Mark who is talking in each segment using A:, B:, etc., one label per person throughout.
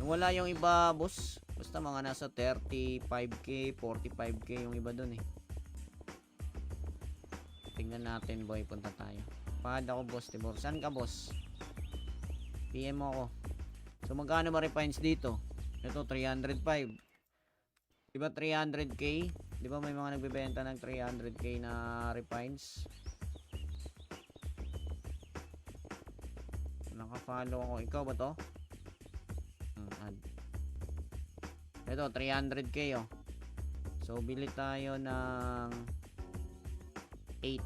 A: Wala yung iba, boss. Basta mga nasa 35k, 45k yung iba dun eh. Tingnan natin, boy. Punta tayo. Pahad ako, boss. Tibor. Saan ka, boss? PM mo ako. So, magkano ba refines dito? Ito, 305. Diba 300k? Diba may mga nagbebenta ng 300k na refines? Naka-follow ako. Ikaw ba to? Add. Ito, 300k oh. So, bili tayo ng 8.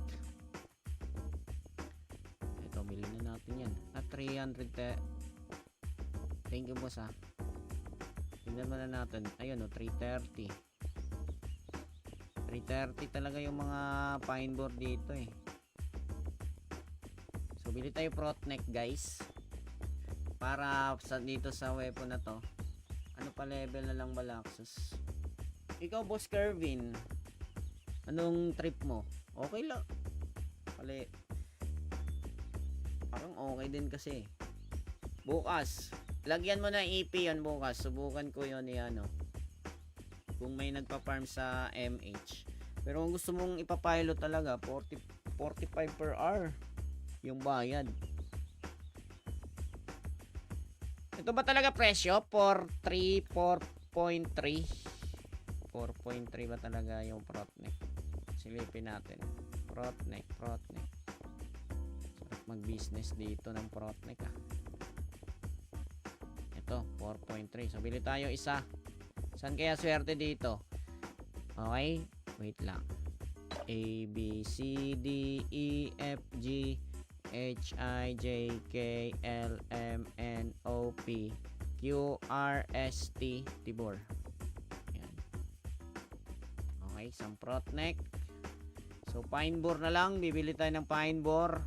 A: Ito, bili na natin yan. At 300. Thank you, boss ha. Tingnan mo na natin. Ayun oh, 330. 330 talaga yung mga pine board dito eh. So, bili tayo Protneck, guys. Para dito sa weapon na to. Ano pa level na lang Balaxus? Ikaw, boss Kervin. Anong trip mo? Okay lang. Pali. Parang okay din kasi. Bukas. Lagyan mo na EP yon bukas. Subukan ko yon ano. Kung may nagpa-farm sa MH. Pero kung gusto mong ipapilot talaga, 45 per hour yung bayad. Ito ba talaga presyo? 4.3 4.3 ba talaga yung Protneck? Silipin natin. Protneck. Sarap mag-business dito ng Protneck ah. Ito, 4.3. So, bili tayo isa. Saan kaya swerte dito? Okay? Wait lang. A, B, C, D, E, F, G, H, I, J, K, L, M, N, O, P, Q, R, S, T, Tibor. Ayan. Okay, isang Protneck. So, pine board na lang. Bibili tayo ng pine board.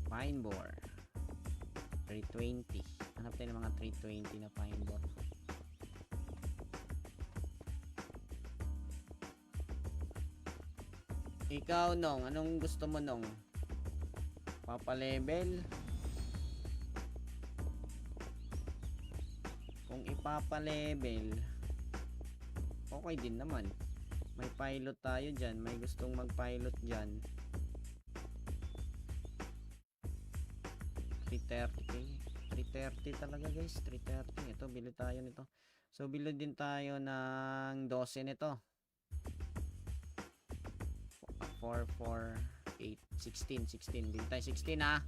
A: Pine board. 320. Hanap tayo ng mga 320 na pine board. Ikaw, Nong. Anong gusto mo, Nong? Papalevel? Kung ipapalevel, okay din naman. May pilot tayo dyan. May gustong mag-pilot dyan. 330k. 330 talaga, guys. 330. Ito, bili tayo nito. So, bili din tayo ng 12 nito. 4, 4, 8, 16. Bili tayo 16 ha.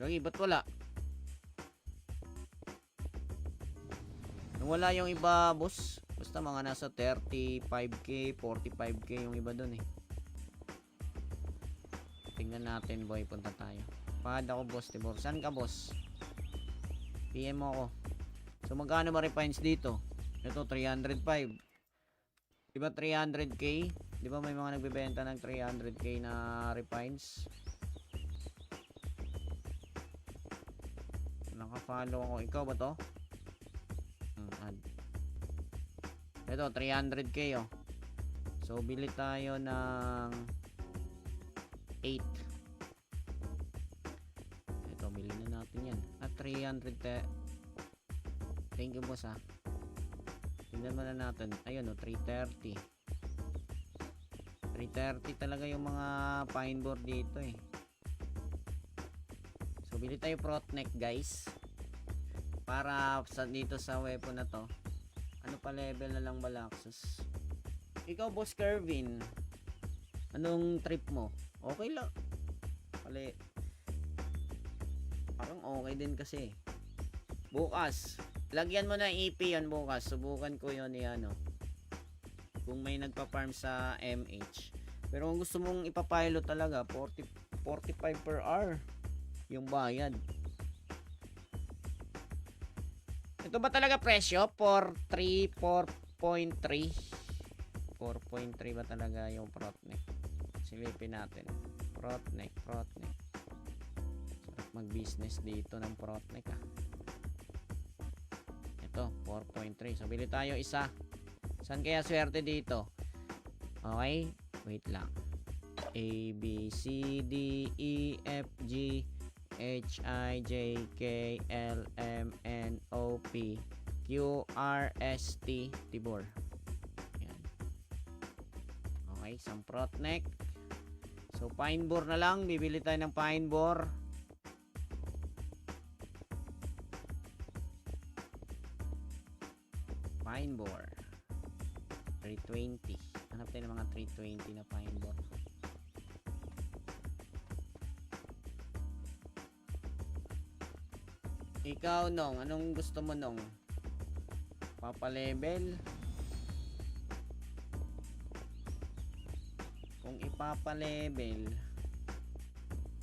A: Lagi, ba't wala? Wala yung iba, boss. Basta mga nasa 35k, 45k yung iba dun eh. Tingnan natin, boy. Punta tayo. Pahad ako, boss. Tibor. Saan ka, boss? PM mo ako. So, magkano ba refines dito? Ito, 305. Diba 300k? Diba may mga nagbebenta ng 300k na refines? Naka-follow ako. Ikaw ba to? Add. Ito, 300k oh. So, bili tayo ng 8. Ito, bili na natin yan. At 300. Thank you, boss ha. Tingnan mo na natin. Ayun oh, 330. 330 talaga yung mga pine board dito eh. So, bili tayo Protneck, guys. Para dito sa weapon na to. Ano pa level na lang Balaxus? Ikaw, boss Kervin. Anong trip mo? Okay lang. Pali. Parang okay din kasi. Bukas. Lagyan mo na EP yon bukas. Subukan ko yon ano. Kung may nagpa-farm sa MH. Pero kung gusto mong ipapilot talaga, 45 per hour yung bayad. Ito ba talaga presyo? 4.3 4.3 ba talaga yung Protneck? Silipin natin. Protneck. Sarap mag-business dito ng Protneck ah. Ito, 4.3. So, bili tayo isa. Saan kaya swerte dito? Okay? Wait lang. A, B, C, D, E, F, G, H, I, J, K, L, M, N, O, P, Q, R, S, T, Tibor. Yan. Okay, samprot neck. So, pine boar na lang. Bibili tayo ng pine boar. Pine boar. 320. Hanap tayo ng mga 320 na pine boar. Ikaw, Nong. Anong gusto mo, Nong? Papalevel? Kung ipapalevel,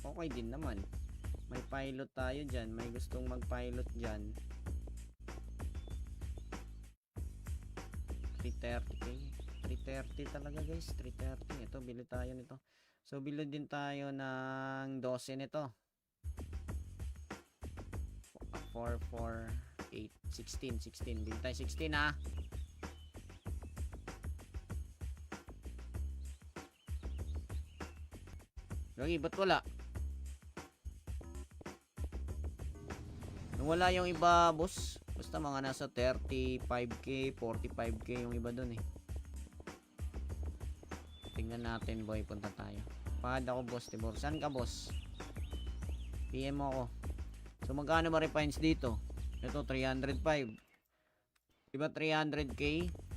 A: okay din naman. May pilot tayo dyan. May gustong mag-pilot dyan. 330k. 330 talaga guys. 330. Ito, bili tayo nito. So, bili din tayo ng 12 nito. 4, 4, 8, 16. Bili tayo 16 ha. Gagi, ba't wala? Wala yung iba, boss. Basta mga nasa 35k, 45k yung iba dun eh. Tingnan natin, boy. Punta tayo. Pahad ako, boss. Tibor. Saan ka, boss? PM mo ako. So, magkano ma-refines dito? Ito, 305. Diba 300k?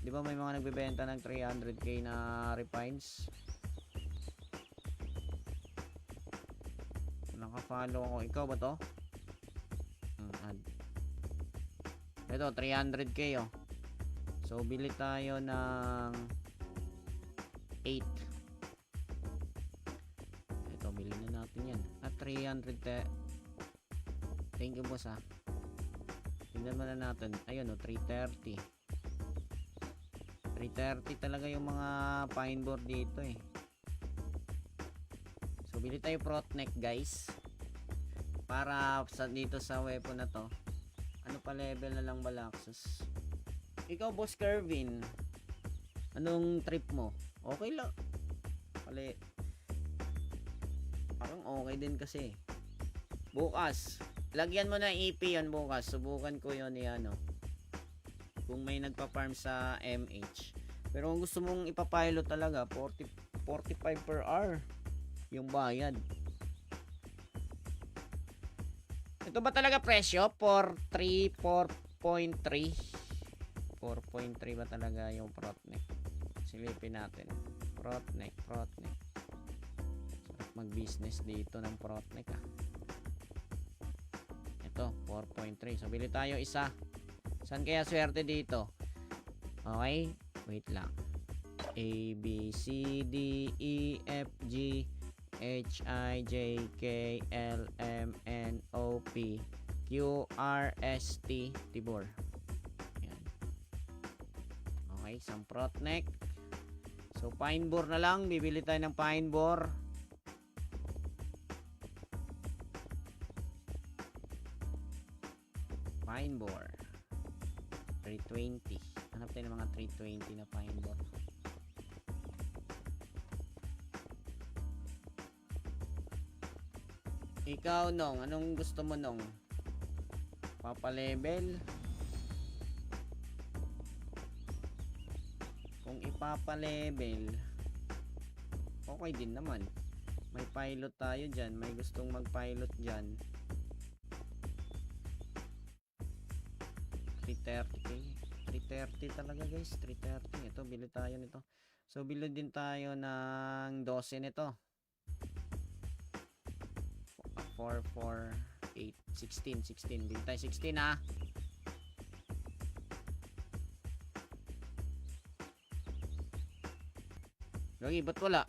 A: Diba may mga nagbebenta ng 300k na refines? Naka-follow ako. Ikaw ba to? Add. Ito, 300k oh. So, bili tayo ng 8. Ito, bili na natin yan. At 300. Thank you, boss ha. Tingnan mo na natin. Ayun oh, 330. 330 talaga yung mga pine board dito eh. So, bili tayo prot neck guys. Para sa dito sa weapon na to. Ano pa level na lang Balaxus? Ikaw, boss Kervin. Anong trip mo? Okay lang. Pali. Parang okay din kasi. Bukas. Lagyan mo na EP yon bukas. Subukan ko yon ano. Kung may nagpa-farm sa MH. Pero kung gusto mong ipapilot talaga, 45 per hour yung bayad. Ito ba talaga presyo? 4.3 ba talaga yung prot neck? Silipin natin. Prot neck. Sarap mag-business dito ng prot neck ah. Ito, 4.3. So, bili tayo isa. Saan kaya swerte dito? Okay? Wait lang. A, B, C, D, E, F, G, H, I, J, K, L, M, N, O, P, Q, R, S, T, Tibor. Yan. Okay, samprot neck. So, pine boar na lang. Bibili tayo ng pine boar. Pine boar. 320. Hanap tayo ng mga 320 na pine boar. Ikaw, Nong. Anong gusto mo, Nong? Papalevel? Kung ipapalevel, okay din naman. May pilot tayo dyan. May gustong mag-pilot dyan. 330k. 330 talaga guys. 330. Ito, bili tayo nito. So, bili din tayo ng 12 nito. 4, 4, 8, 16. Bili tayo 16 ha. Gagi, ba't wala?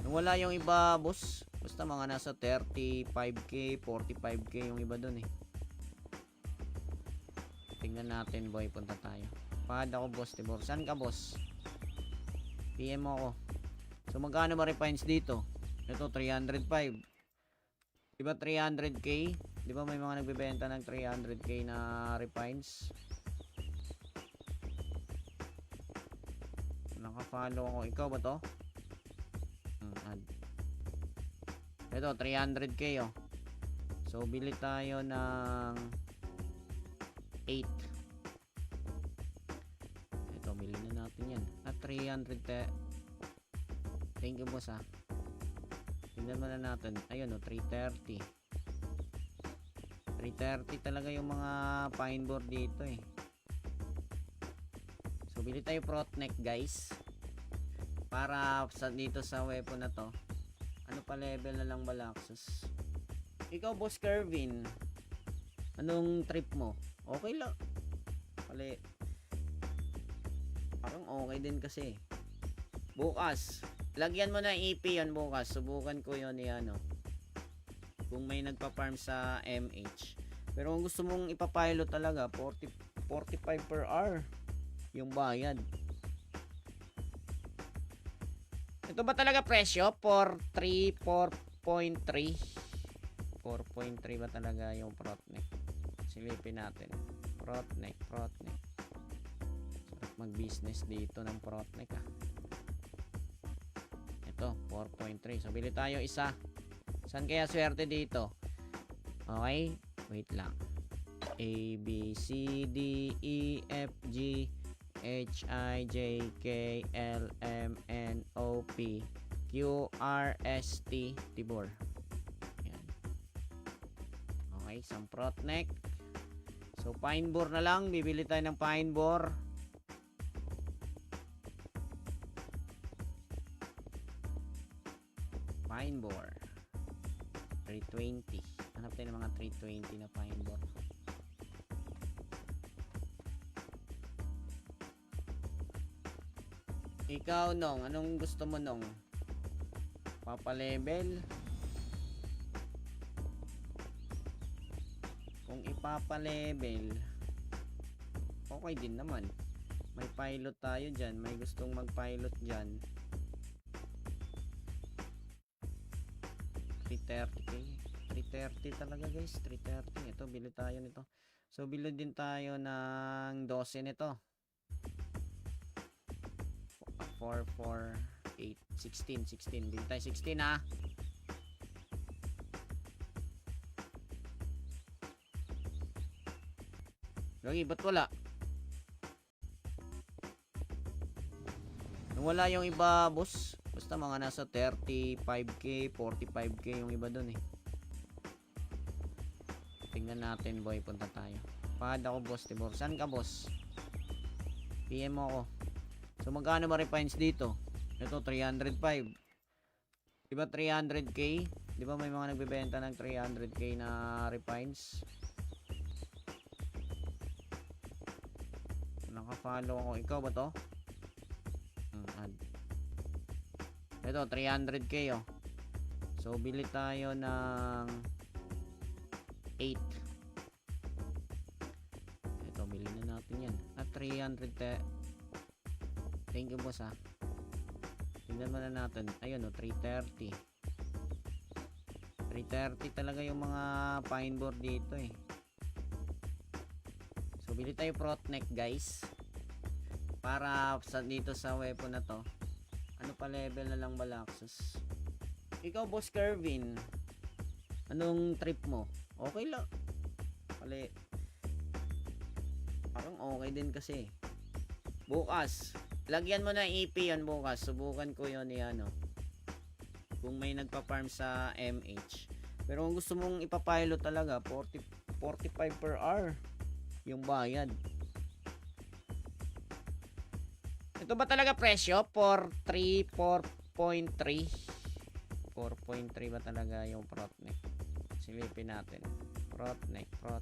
A: Wala yung iba, boss. Basta mga nasa 35k, 45k yung iba dun eh. Tingnan natin, boy. Punta tayo. Pahad ako, boss. Tibor. Saan ka, boss? PM mo ako. So, magkano ma-refines dito? Ito, 305. Diba 300k? Di ba may mga nagbebenta ng 300k na refines? Naka-follow ako. Ikaw ba to? Add. Ito, 300k oh. So, bili tayo ng 8. Ito, bili na natin yan. At 300. Thank you, boss ha. Tingnan mo na natin. Ayun oh, 330. 330 talaga yung mga pine board dito eh. So, bili tayo protneck guys. Para dito sa weapon na to. Ano pa level na lang Balaxus? Ikaw, Boss Kervin. Anong trip mo? Okay lang. Pali. Parang okay din kasi. Bukas. Lagyan mo na EP yan bukas. Subukan ko yun ano. Kung may nagpa-farm sa MH. Pero kung gusto mong ipapilot talaga, 45 per hour yung bayad. Ito ba talaga presyo? 4.3 ba talaga yung protneck? Silipin natin. Protneck. Sarap mag-business dito ng protneck ah. Ito, 4.3. So, bili tayo isa. Saan kaya swerte dito? Okay, wait lang. A, B, C, D, E, F, G, H, I, J, K, L, M, N, O, P, Q, R, S, T, Tibor. Yan. Okay, isang protneck. So, pine board na lang. Bibili tayo ng pine board. Pine board. 320. Hanap tayo ng mga 320 na pine board. Ikaw, Nong, anong gusto mo, Nong? Papalevel? Kung ipapalevel, okay din naman. May pilot tayo dyan. May gustong mag-pilot dyan. 330k. 330 talaga guys. 330. Ito, bili tayo nito. So, bili din tayo ng 12 nito. 4, 4, 8, 16. Bili tayo 16 ha. Lagi, ba't wala? Nung wala yung iba, boss. Basta mga nasa 35k, 45k yung iba dun eh. Tingnan natin boy, punta tayo. Pahad ako boss, Tibor. Saan ka boss? PM mo ako. So magkano ba refines dito? Ito 305. Diba 300k? Diba may mga nagbebenta ng 300k na refines? Naka-follow ako. Ikaw ba to? Add. Ito 300k oh. So bili tayo ng 8. Ito bili na natin yan. At 300. Thank you boss ha. Tingnan mo na natin. Ayun o, 330. 330 talaga yung mga pine board dito eh. So bili tayo protneck guys. Para dito sa weapon na to. Ano pa level na lang Balaxus? Ikaw Boss Kervin. Anong trip mo? Okay lang. Pali. Parang okay din kasi. Bukas. Lagyan mo na EP yan bukas. Subukan ko yun ano. Kung may nagpa-farm sa MH. Pero kung gusto mong ipapilot talaga, 45 per hour yung bayad. Ito ba talaga presyo? 4.3 ba talaga yung protneck? Silipin natin. Protneck. Sarap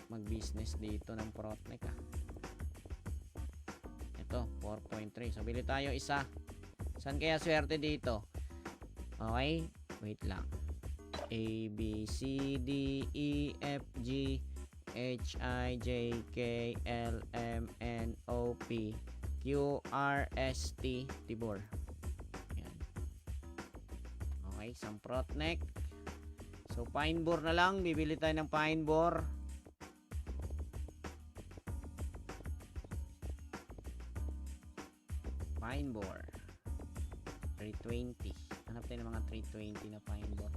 A: mag-business dito ng protneck ah. Ito, 4.3. So, bili tayo isa. Saan kaya swerte dito? Okay, wait lang. A, B, C, D, E, F, G, H, I, J, K, L, M, N, O, P, Q, R, S, T, Tibor. Yan. Okay, isang protneck. So, So, pine boar na lang. Bibili tayo ng pine boar. Pine boar. 320. Hanap tayo ng mga 320 na pine boar.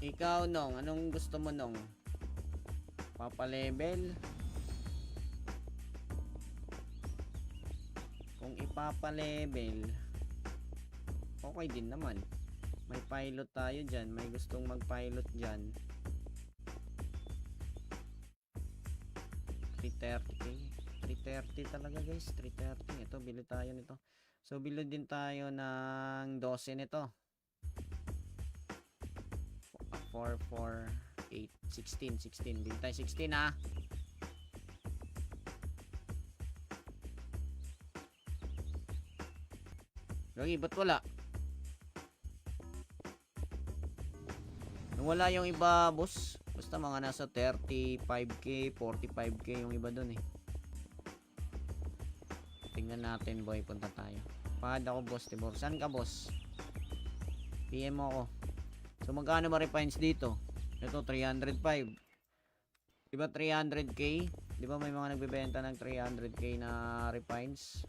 A: Ikaw, Nong. Anong gusto mo, Nong? Papalevel? Kung ipapalevel, okay din naman. May pilot tayo dyan. May gustong mag-pilot dyan. 330k. 330 talaga guys. 330. Ito, bili tayo nito. So, bili din tayo ng 12 nito. 4, 4, 8, 16. Bili tayo 16 ha. Gagi, ba't wala? Nung wala yung iba, boss. Basta mga nasa 35k, 45k yung iba dun eh. Tingnan natin, boy. Punta tayo. Pahad ako, boss. Tibor. Saan ka, boss? PM mo ako. So, magkano ma-refines dito? Ito, 305. Diba 300k? Diba may mga nagbebenta ng 300k na refines?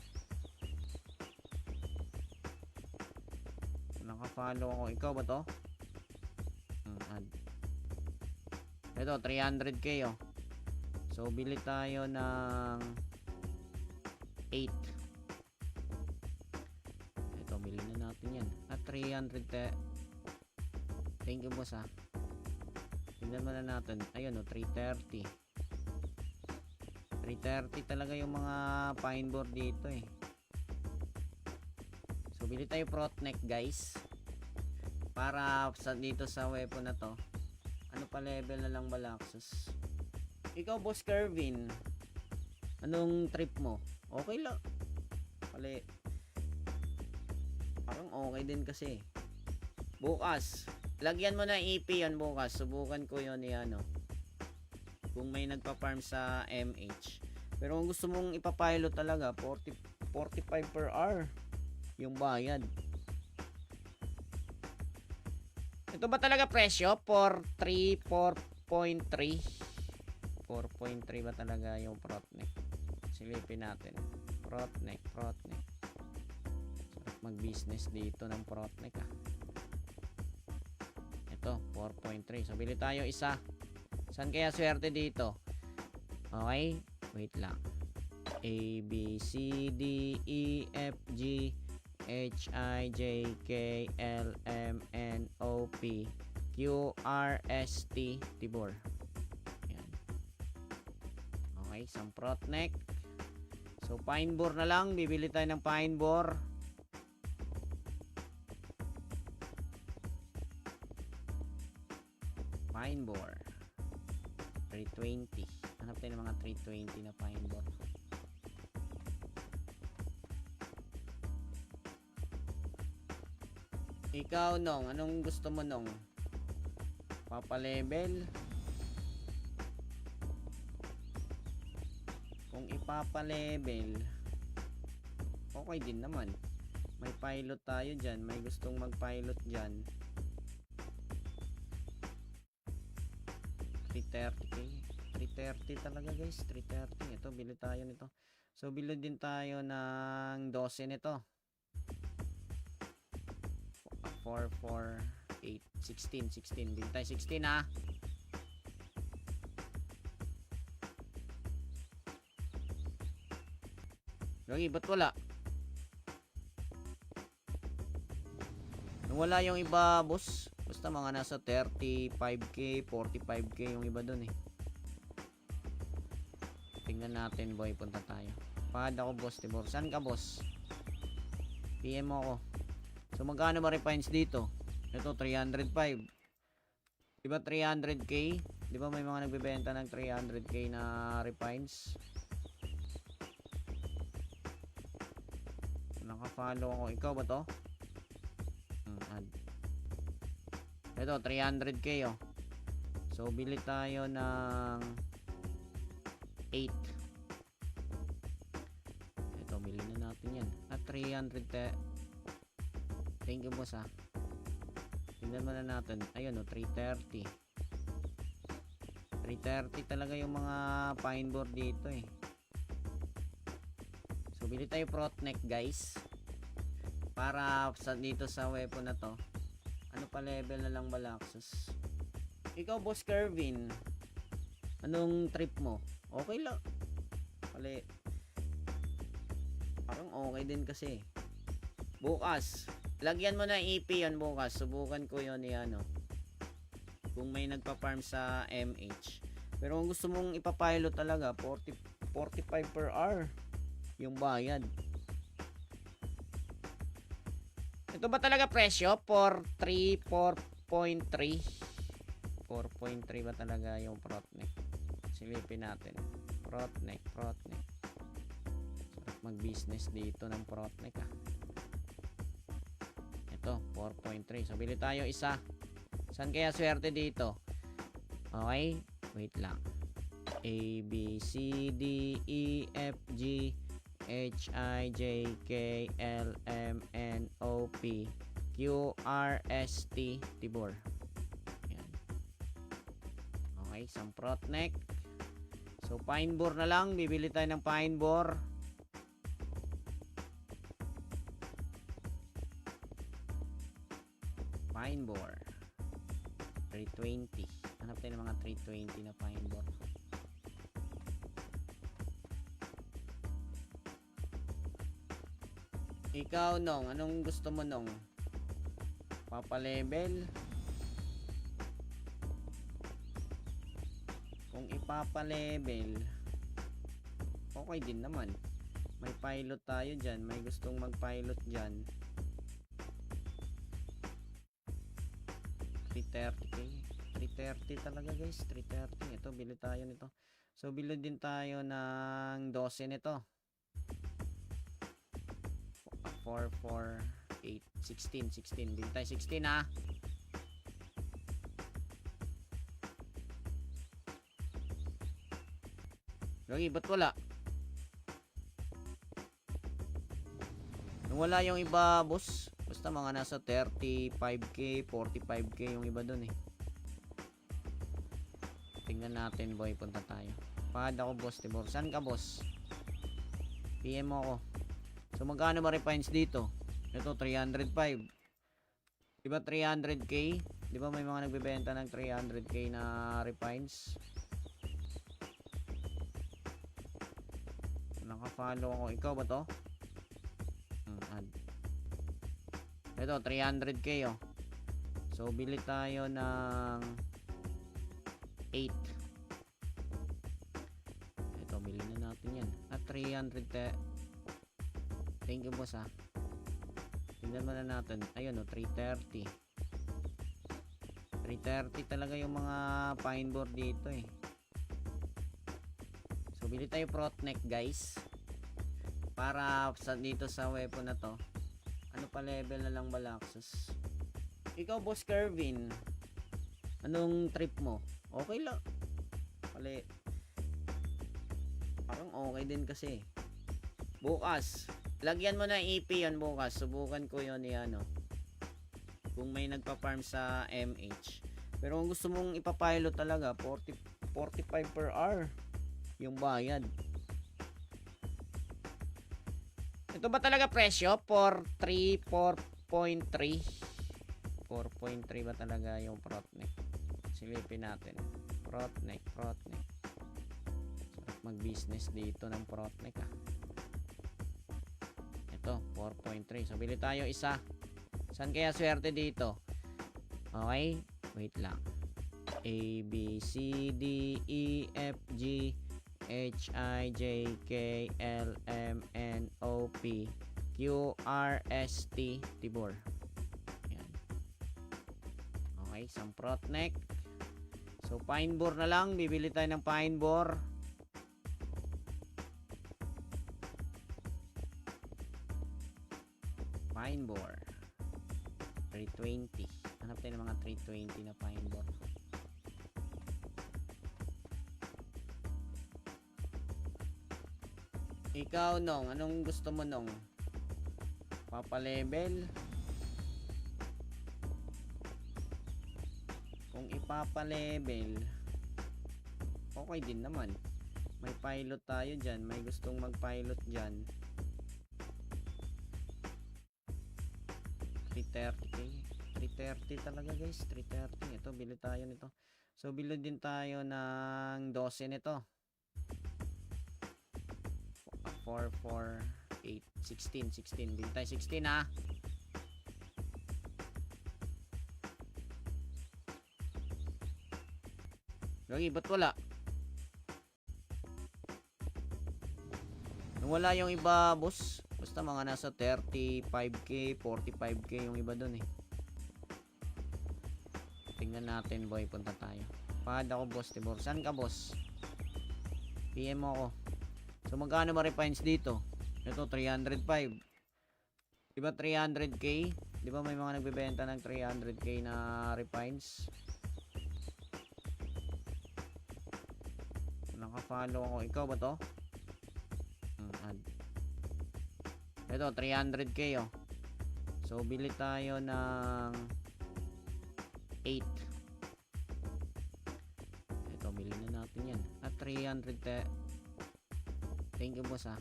A: Naka-follow ako. Ikaw ba to? Add. Ito, 300k oh. So, bili tayo ng 8. Ito, bili na natin yan. At 300. Thank you, boss ha. Tingnan mo na natin. Ayun oh, 330. 330 talaga yung mga pine board dito eh. So, bili tayo prot neck guys. Para dito sa weapon na to. Ano pa level na lang Balaxus? Ikaw, boss Kervin. Anong trip mo? Okay lang. Pali. Parang okay din kasi. Bukas. Lagyan mo na EP yan bukas. Subukan ko yun ano. Kung may nagpa-farm sa MH. Pero kung gusto mong ipapilot talaga, 45 per hour yung bayad. Ito ba talaga presyo? 4.3 4.3 ba talaga yung prot neck? Silipin natin. Prot neck. Sarap mag-business dito ng prot neck ah. Ito, 4.3. So, bili tayo isa. Saan kaya swerte dito? Okay? Wait lang. A, B, C, D, E, F, G, H, I, J, K, L, M, N, O, P, Q, R, S, T, Tibor. Ayan. Okay, isang prot neck. So, pine boar na lang. Bibili tayo ng pine boar. Pine boar. 320. Hanap tayo ng mga 320 na pine boar. Ikaw, Nong. Anong gusto mo, Nong? Papalevel? Kung ipapalevel, okay din naman. May pilot tayo dyan. May gustong mag-pilot dyan. 330k. 330 talaga guys. 330. Ito, bili tayo nito. So, bili din tayo ng 12 nito. 4, 4, 8, 16. Bili tayo 16 ha. Gagi, ba't wala? Nung wala yung iba, boss. Basta mga nasa 35k, 45k yung iba dun eh. Tingnan natin, boy. Punta tayo. Pahad ako, boss. Tibor. Saan ka, boss? PM mo ako. So, magkano ma-refines dito? Ito, 305. Diba 300k? Diba may mga nagbebenta ng 300k na refines? Naka-follow ako. Ikaw ba to? Add. Ito, 300k oh. So, bili tayo ng 8. Ito, bili na natin yan. At 300 thank you boss ha. Tingnan mo na natin. Ayun o, 330. 330 talaga yung mga pine board dito eh. So bili tayo prot neck guys. Para dito sa weapon na to. Ano pa level na lang Balaxus? Ikaw boss Kervin, anong trip mo? Okay lang. Pali. Parang okay din kasi. Bukas lagyan mo na EP yan bukas. Subukan ko yun ano. Kung may nagpa-farm sa MH. Pero kung gusto mong ipapilot talaga, 45 per hour yung bayad. Ito ba talaga presyo? 4.3 ba talaga yung prot neck? Silipin natin. Prot neck. Sarap mag-business dito ng prot neck ah. Ito, 4.3. So, bili tayo isa. Saan kaya swerte dito? Okay, wait lang. A, B, C, D, E, F, G, H, I, J, K, L, M, N, O, P, Q, R, S, T, Tibor. Ayan. Okay, isang prot neck. So, pine board na lang. Bibili tayo ng pine board. Pine board 320. Hanap tayo ng mga 320 na pine board. Ikaw Nong, anong gusto mo Nong? Papalevel? Kung ipapalevel, okay din naman. May pilot tayo dyan. May gustong mag-pilot dyan. 330k. 330 talaga guys. 330. Ito, bili tayo nito. So, bili din tayo ng 12 nito. 4, 4, 8, 16. Bili tayo 16 ha. Lagi, ba't wala? Nung wala yung iba, boss. Basta mga nasa 35k, 45k yung iba dun eh. Tingnan natin boy, punta tayo. Pahad ako boss, Tibor. Saan ka boss? PM mo ako. So magkano ba refines dito? Ito 305. Diba 300k? Diba may mga nagbebenta ng 300k na refines? Naka-follow ako. Ikaw ba to? Add. Ito 300k oh. So bili tayo ng 8. Ito bili na natin yan. At 300 thank you boss ha. Tingnan mo na natin. Ayun o, 330. 330 talaga yung mga pine board dito eh. So bili tayo prot neck guys. Para dito sa weapon na to. Ano pa level na lang Balaxus? Ikaw boss Kervin, anong trip mo? Okay lang. Pali. Parang okay din kasi. Bukas lagyan mo na EP yan bukas. Subukan ko yun ano. Kung may nagpa-farm sa MH. Pero kung gusto mong ipapilot talaga, 45 per hour yung bayad. Ito ba talaga presyo? 4.3 ba talaga yung prot neck? Silipin natin. Prot neck. Sarap mag-business dito ng prot neck ah. Ito, 4.3. So, bili tayo isa. Saan kaya swerte dito? Okay, wait lang. A, B, C, D, E, F, G, H, I, J, K, L, M, N, O, P, Q, R, S, T, Tibor. Ayan. Okay, isang prot neck. So, pine board na lang. Bibili tayo ng pine board. Pine board. 320. Hanap tayo ng mga 320 na pine board. Ikaw Nong, anong gusto mo Nong? Papalevel. Kung ipapalevel, okay din naman. May pilot tayo dyan. May gustong mag-pilot dyan. 330k. 330 talaga guys. 330. Ito, bili tayo nito. So, bili din tayo ng 12 nito. 4, 4, 8, 16. Bili tayo 16 ha. Gagi, ba't wala? Nung wala yung iba, boss. Basta mga nasa 35k, 45k yung iba dun eh. Tingnan natin boy, punta tayo. Pahad ako boss, Tibor. Saan ka boss? PM mo ako. So magkano ma-refines dito? Ito 305. Diba 300k? Diba may mga nagbebenta ng 300k na refines? Naka-follow ako. Ikaw ba to? Ito 300k oh. So bili tayo ng 8. Ito bili na natin yan. At 300. Thank you boss ha.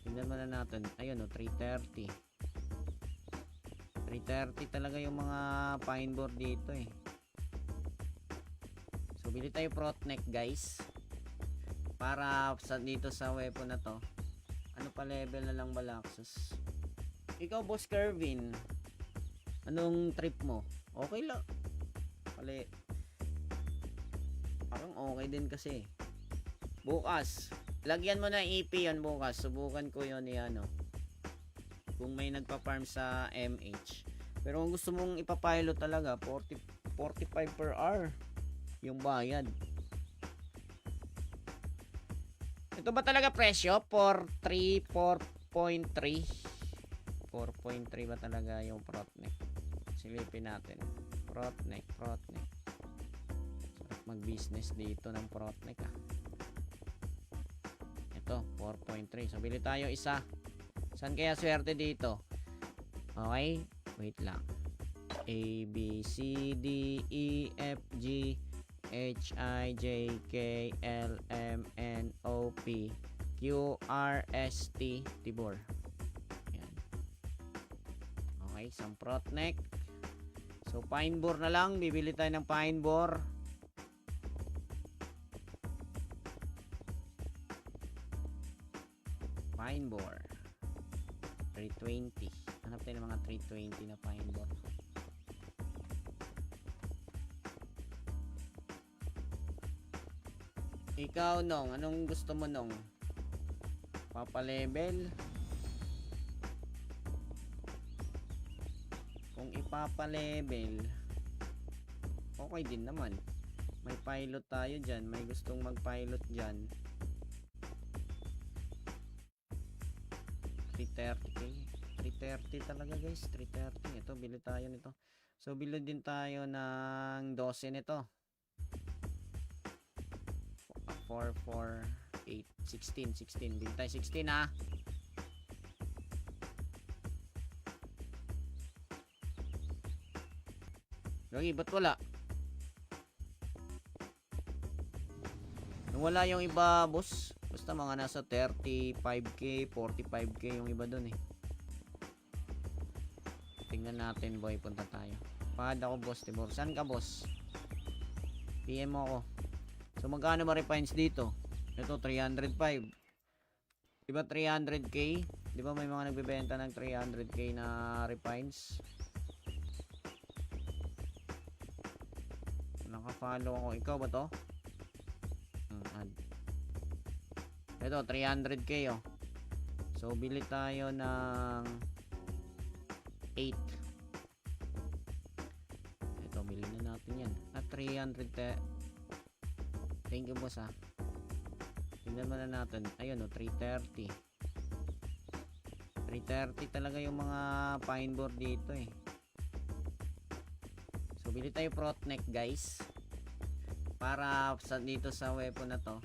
A: Tingnan mo na natin. Ayun oh, 330. 330 talaga yung mga pine board dito eh. So bili tayo protneck guys. Para dito sa weapon na to. Ano pa level na lang Balaxus? Ikaw boss Kervin, anong trip mo? Okay lang. Pali. Parang okay din kasi. Bukas, lagyan mo na EP yan bukas. Subukan ko yun ano. Kung may nagpa-farm sa MH. Pero kung gusto mong ipapilot talaga, 45 per hour yung bayad. Ito ba talaga presyo? 4.3 ba talaga yung protneck? Silipin natin. Protneck. Sarap mag-business dito ng protneck ah. Ito, 4.3. So, bili tayo isa. Saan kaya swerte dito? Okay? Wait lang. A, B, C, D, E, F, G, H, I, J, K, L, M, N, O, P, Q, R, S, T, Tibor. Yan. Okay, isang protneck. So, pine board na lang. Bibili tayo ng pine board. Pine board. 320. Hanap tayo ng mga 320 na pine board. Ikaw nong, anong gusto mo nong? Papalevel? Kung ipapalevel, okay din naman. May pilot tayo dyan. May gustong mag-pilot dyan. 330k. 330 talaga guys. 330. Ito, bili tayo nito. So, bili din tayo ng 12 nito. 4, 4, 8, 16. Bili tayo 16 ha. Gagi, ba't wala? Nung wala yung iba, boss. Basta mga nasa 35k, 45k yung iba dun eh. Tingnan natin boy, punta tayo. Pahad ako boss, Tibor. Saan ka boss? PM mo ako. So magkano ma-refines dito? Ito 305. Diba 300k? Diba may mga nagbebenta ng 300k na refines? Naka-follow ako. Ikaw ba to? Ito 300k oh. So bili tayo ng 8. Ito bili na natin yan. At 300. Thank you boss ha. Tingnan mo na natin. Ayun o, 330. 330 talaga yung mga pine board dito eh. So bili tayo protneck guys. Para dito sa weapon na to.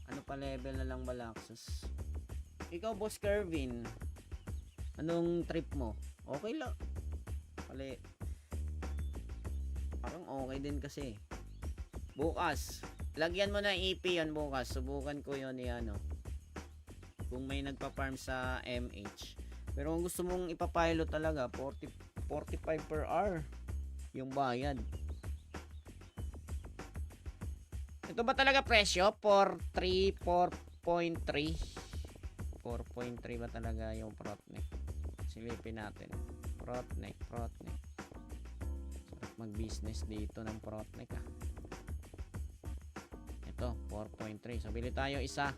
A: Ano pa level na lang Balaxus? Ikaw boss Kervin, Anong trip mo? Okay lang. Pali, parang okay din kasi. Bukas, lagyan mo na EP yan bukas. Subukan ko yun ano. Kung may nagpa-farm sa MH. Pero kung gusto mong ipapilot talaga, 45 per hour yung bayad. Ito ba talaga presyo? 4.3 ba talaga yung Protneck? Silipin natin. Protneck. Sarap mag-business dito ng Protneck ah. Ito, 4.3. So, bili tayo isa.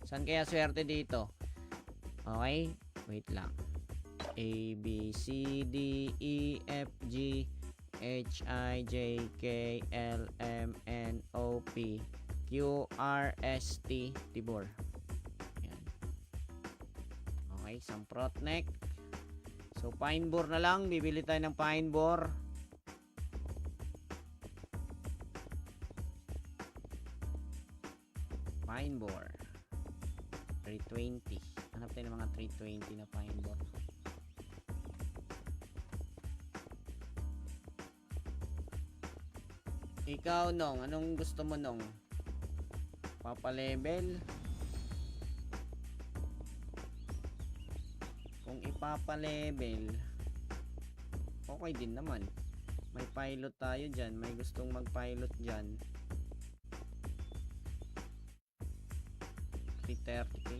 A: Saan kaya swerte dito? Okay, wait lang. A, B, C, D, E, F, G, H, I, J, K, L, M, N, O, P, Q, R, S, T, Tibor. Yan. Okay, isang Protneck. So, pine boar na lang. Bibili tayo ng pine boar. Pine boar. 320. Hanap tayo ng mga 320 na pine boar. Ikaw, Nong. Anong gusto mo, Nong? Papalevel? Kung ipapalevel, okay din naman. May pilot tayo dyan. May gustong mag-pilot dyan. 330k.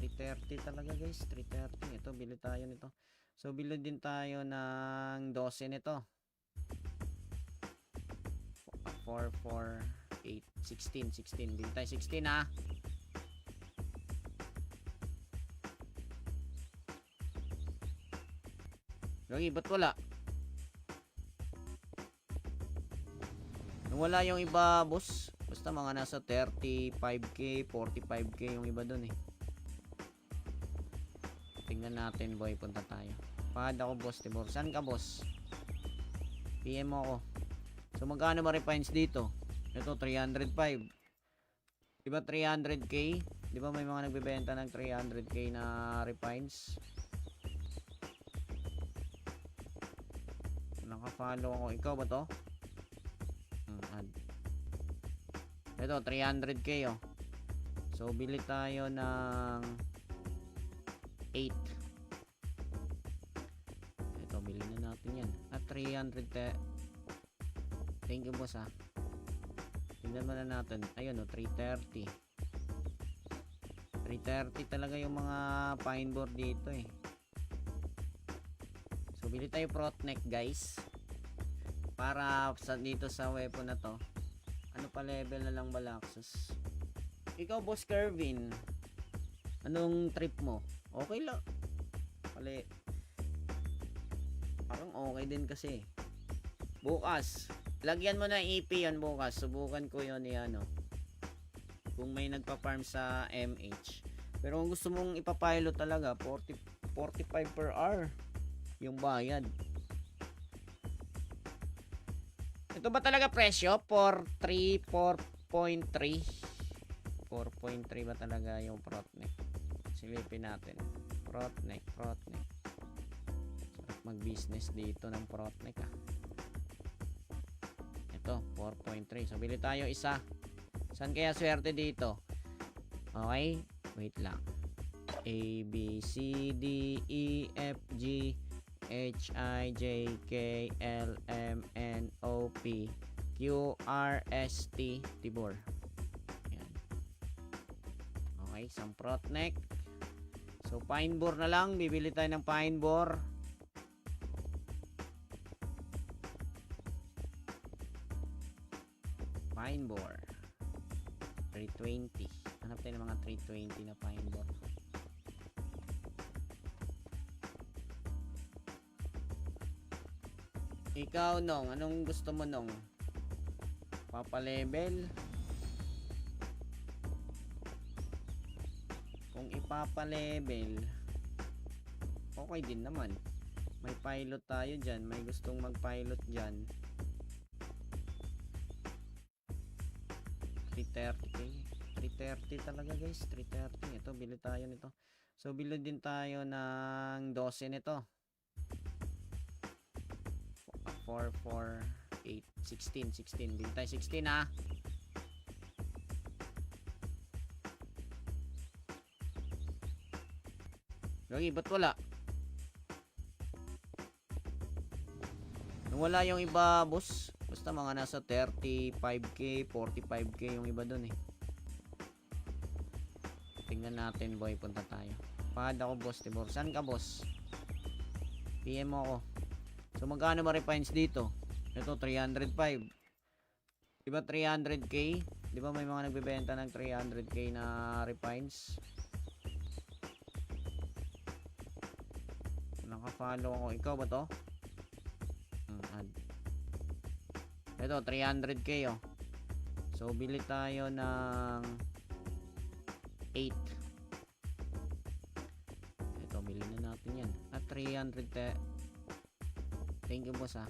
A: 330 talaga guys. 330. Ito, bili tayo nito. So, bili din tayo ng 12 nito. 4, 4, 8, 16. Bili tayo 16 ha. Lagi, ba't wala? Nung wala yung iba, boss. Basta mga nasa 35k, 45k yung iba dun eh. Tingnan natin, boy. Punta tayo. Pahad ako, boss. Tibor. Saan ka, boss? PM mo ako. So, magkano ba refines dito? Ito, 305. Diba 300k? Diba may mga nagbebenta ng 300k na refines? Naka-follow ako. Ikaw ba to? Add. Ito, 300k oh. So, bili tayo ng 8. Ito, bili na natin yan. At 300. Thank you, boss ha. Tingnan mo na natin. Ayun oh, 330. 330 talaga yung mga pine board dito eh. So, bili tayo Protneck guys. Para dito sa weapon na to. Ano pa level na lang Balaxus? Ikaw, boss Kervin. Anong trip mo? Okay lang. Pali, parang okay din kasi. Bukas, lagyan mo na EP yan bukas. Subukan ko yun ano. Kung may nagpa-farm sa MH. Pero kung gusto mong ipapilot talaga, 45 per hour yung bayad. Ito ba talaga presyo? 4.3 ba talaga yung Protneck? Silipin natin. Protneck. Sarap mag-business dito ng Protneck ah. Ito, 4.3. So, bili tayo isa. Saan kaya swerte dito? Okay, wait lang. A, B, C, D, E, F, G, H, I, J, K, L, M, N, O, P, Q, R, S, T, Tibor. Yan. Okay, isang Protneck. So, pine boar na lang. Bibili tayo ng pine boar. Pine boar. 320. Hanap tayo ng mga 320 na pine boar. Ikaw, Nong. Anong gusto mo, Nong? Papalevel? Kung ipapalevel, okay din naman. May pilot tayo dyan. May gustong mag-pilot dyan. 330k. 330 talaga guys. 330. Ito, bili tayo nito. So, bilod din tayo ng 12 nito. 4, 4, 8, 16, 16. Bilhin tayo 16 ha. Lagi, ba't wala? Nung wala yung iba, boss. Basta mga nasa 35k, 45k yung iba dun eh. Tingnan natin, boy. Punta tayo. Pahad ako, boss. Tibor. Saan ka, boss? PM mo ako. So, magkano ba refines dito? Ito, 305. Diba 300k? Diba may mga nagbebenta ng 300k na refines? Naka-follow ako. Ikaw ba to? Add. Ito, 300k oh. So, bili tayo ng 8. Ito, bili na natin yan. At 300. Thank you, boss ha.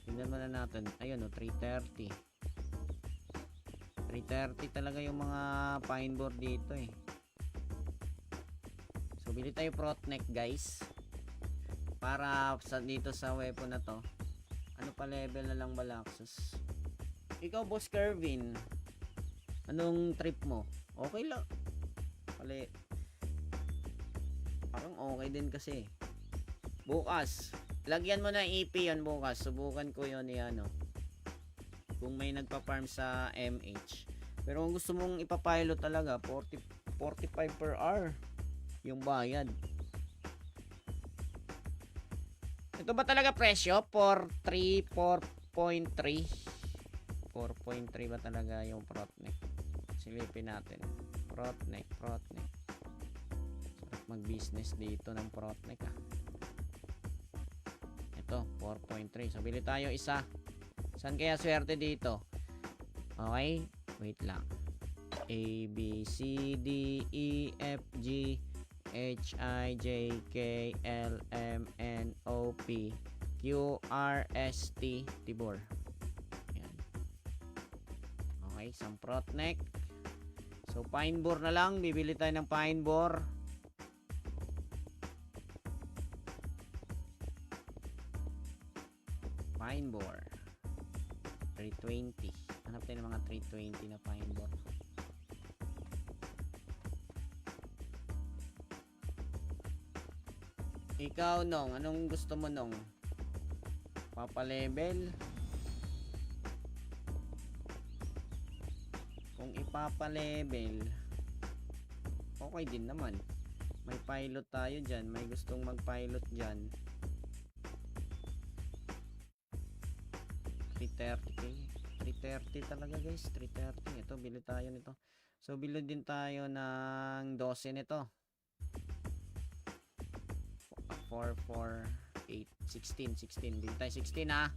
A: Tingnan mo na natin. Ayun oh, 330. 330 talaga yung mga pine board dito eh. So, bili tayo Protneck, guys. Para dito sa weapon na to. Ano pa level na lang Balaxus? Ikaw, boss Kervin. Anong trip mo? Okay lang. Pali. Parang okay din kasi. Bukas. Lagyan mo na EP yun bukas. Subukan ko yun ano. Kung may nagpa-farm sa MH. Pero kung gusto mong ipapilot talaga, 45 per hour yung bayad. Ito ba talaga presyo? 4.3 4.3 ba talaga yung Protneck? Silipin natin. Protneck. Sarap mag-business dito ng Protneck ah. Ito, 4.3. So, bili tayo isa. Saan kaya swerte dito? Okay? Wait lang. A, B, C, D, E, F, G, H, I, J, K, L, M, N, O, P, Q, R, S, T, Tibor. Ayan. Okay, isang Protneck. So, pine board na lang. Bibili tayo ng pine board. Pine board. 320. Hanap tayo ng mga 320 na pine board. Ikaw, Nong, anong gusto mo, Nong? Papalevel? Kung ipapalevel, okay din naman. May pilot tayo dyan. May gustong mag-pilot dyan. 330k. 330 talaga, guys. 330. Ito, bili tayo nito. So, bili din tayo ng 12 nito. 4, 4, 8, 16, 16. Bili tayo 16 ha.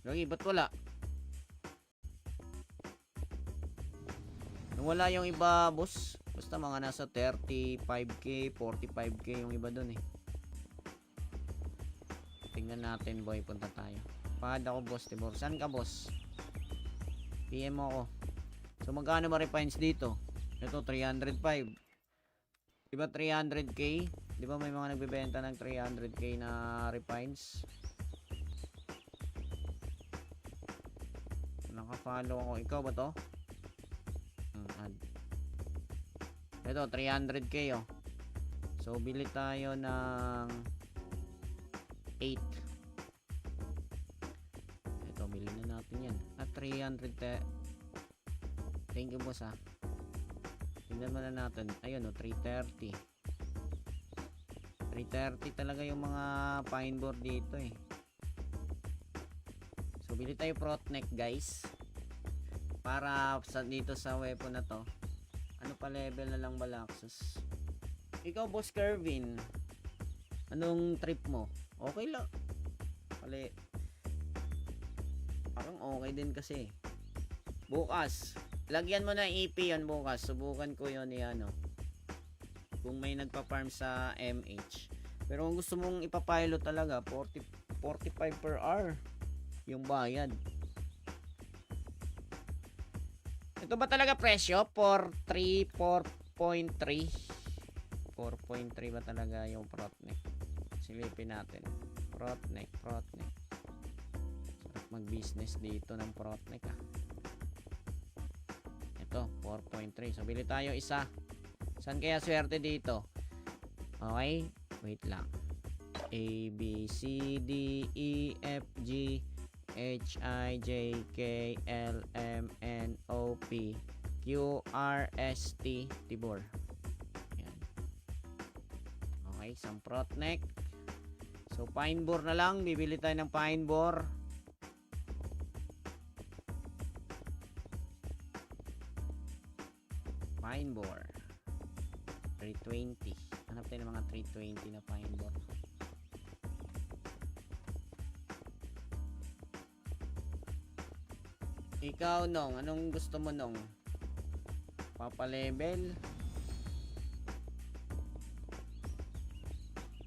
A: Lagi, ba't wala? Nung wala yung iba, boss. Basta mga nasa 35k, 45k yung iba dun eh. Tingnan natin, boy. Punta tayo. Pahad ako, boss. Tibor. Saan ka, boss? PM mo ako. So, magkano ba refines dito? Ito, 305. Diba 300k? Diba may mga nagbebenta ng 300k na refines? Naka-follow ako. Ikaw ba to? Add. Ito, 300k oh. So, bili tayo ng 8. Ito, bili na natin yan. At 300. Thank you, boss ha. Tingnan mo na natin. Ayun oh, 330. 330 talaga yung mga pine board dito eh. So, bili tayo Protneck, guys. Para dito sa weapon na to. Ano pa level na lang Balaxus? Ikaw, boss Kervin. Anong trip mo? Okay lang. Pali. Parang okay din kasi. Bukas. Lagyan mo na EP yun bukas. Subukan ko yun ano. Kung may nagpa-farm sa MH. Pero kung gusto mong ipapilot talaga, 45 per hour yung bayad. Ito ba talaga presyo? 4.3, 4.3. 4.3 ba talaga yung prot neck? Silipin natin. Prot neck. Sarap mag-business dito ng prot neck ah. Ito, 4.3. So, bili tayo isa. Saan kaya swerte dito? Okay, wait lang. A, B, C, D, E, F, G, H, I, J, K, L, M, N, O, P, Q, R, S, T, Tibor. Yan. Okay, isang prot neck. So, pine bore na lang. Bibili tayo ng pine bore. Pine bore. 320. Hanap tayo ng mga 320 na pine bore. Ikaw, Nong, anong gusto mo, Nong? Papalevel?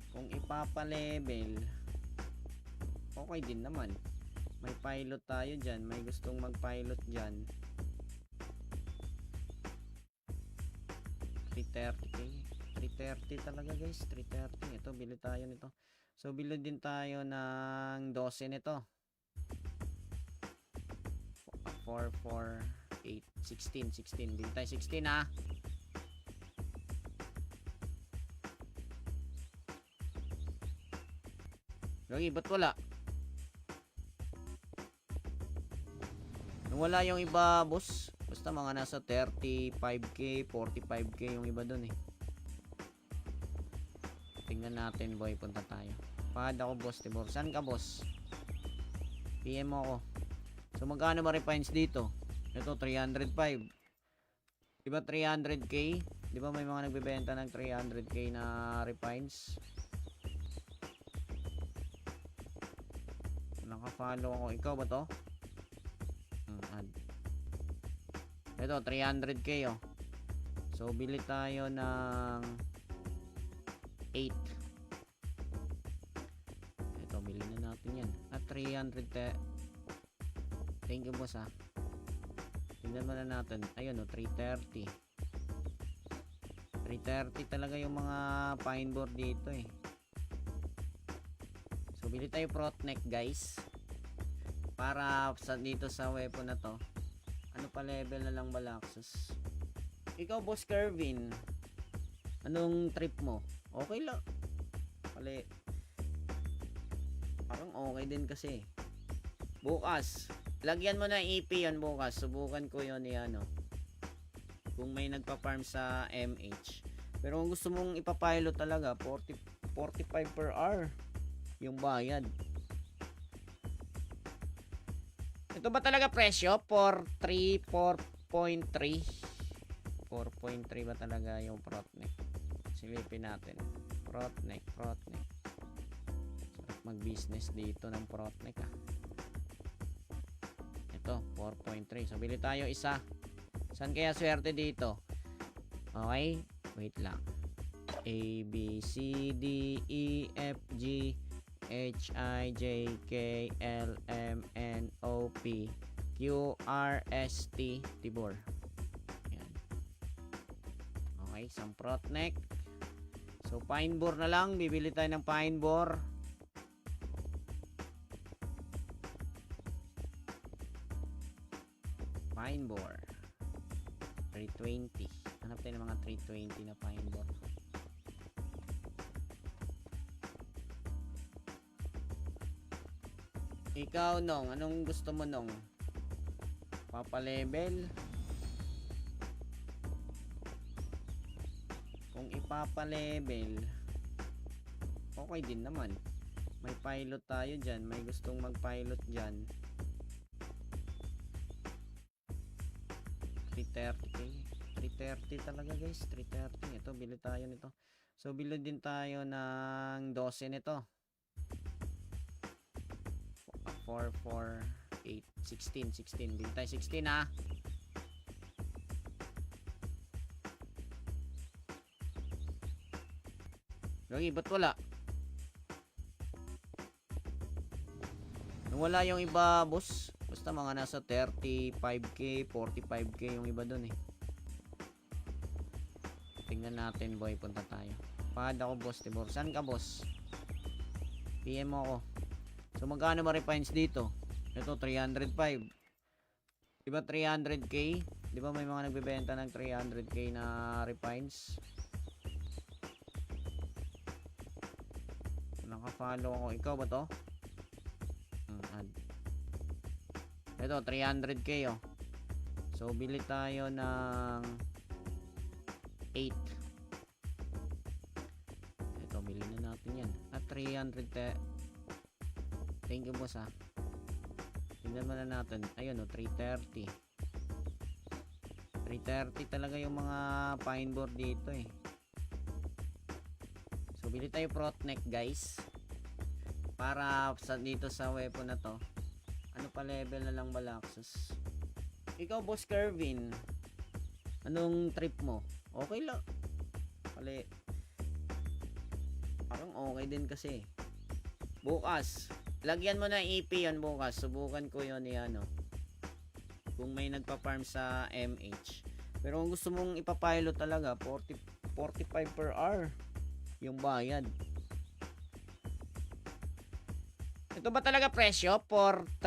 A: Kung ipapalevel, okay din naman. May pilot tayo dyan. May gustong mag-pilot dyan. 330k. 330 talaga, guys. 330. Ito, bili tayo nito. So, bili din tayo ng 12 nito. 4, 4, 8, 16. Bili tayo 16 ha. Gagi, ba't wala? Nung wala yung iba, boss. Basta mga nasa 35k, 45k yung iba dun eh. Tingnan natin, boy. Punta tayo. Pahad ako, boss. Tibor. Saan ka, boss? PM mo ako. So, magkano ma-refines dito? Ito, 305. Diba 300k? Diba may mga nagbebenta ng 300k na refines? Naka-follow ako. Ikaw ba to? Add. Ito, 300k oh. So, bili tayo ng 8. Ito, bili na natin yan. At 300. Thank you, boss ha. Tingnan mo na natin. Ayun o, 330. 330 talaga yung mga pine board dito eh. So, bili tayo prot neck, guys. Para dito sa weapon na to. Ano pa level na lang Balaxus? Ikaw, boss Kervin. Anong trip mo? Okay lang. Parang okay din kasi. Bukas. Lagyan mo na EP yun bukas. Subukan ko yun ano. Kung may nagpa-farm sa MH. Pero kung gusto mong ipapilot talaga, 45 per hour yung bayad. Ito ba talaga presyo? 4.3, 4.3. 4.3 ba talaga yung prot neck? Silipin natin. Prot neck. Sarap mag-business dito ng prot neck ah. Ito, 4.3. So, bili tayo isa. Saan kaya swerte dito? Okay, wait lang. A, B, C, D, E, F, G, H, I, J, K, L, M, N, O, P, Q, R, S, T, Tibor. Yan. Okay, isang prot neck. So, pine bore na lang. Bibili tayo ng pine bore. Pine bore. 320. Hanap tayo ng mga 320 na pine bore. Ikaw, Nong, anong gusto mo, Nong? Papalevel? Kung ipapalevel, okay din naman. May pilot tayo dyan. May gustong mag-pilot dyan. 330k. 330 talaga, guys. 330. Ito, bili tayo nito. So, bili din tayo ng 12 nito. 4, 4, 8, 16. Bili tayo 16 ha. Gagi, ba't wala? Nung wala yung iba, boss. Basta Basta mga nasa 35k, 45k yung iba dun eh. Tingnan natin boy, punta tayo. Pahad ako boss, Tibor. Saan ka boss? PM mo ako. So magkano ba refines dito? Ito 305. Diba 300k? Diba may mga nagbebenta ng 300k na refines? Naka-follow ako. Ikaw ba to? Add. Ito 300k oh. So bili tayo ng 8. Ito bili na natin yan. At 300. Thank you boss ha. Tingnan mo na natin. Ayun oh, 330. 330 talaga yung mga pine board dito eh. So bili tayo Protneck guys. Para sa dito sa weapon na to. Ano pa level na lang Balaxus? Ikaw boss Kervin. Anong trip mo? Okay lang. Pali. Parang okay din kasi. Bukas. Lagyan mo na EP yon bukas. Subukan ko yon ano. Kung may nagpa-farm sa MH. Pero kung gusto mong ipapilot talaga, 45 per hour yung bayad. Ito ba talaga presyo? 4.3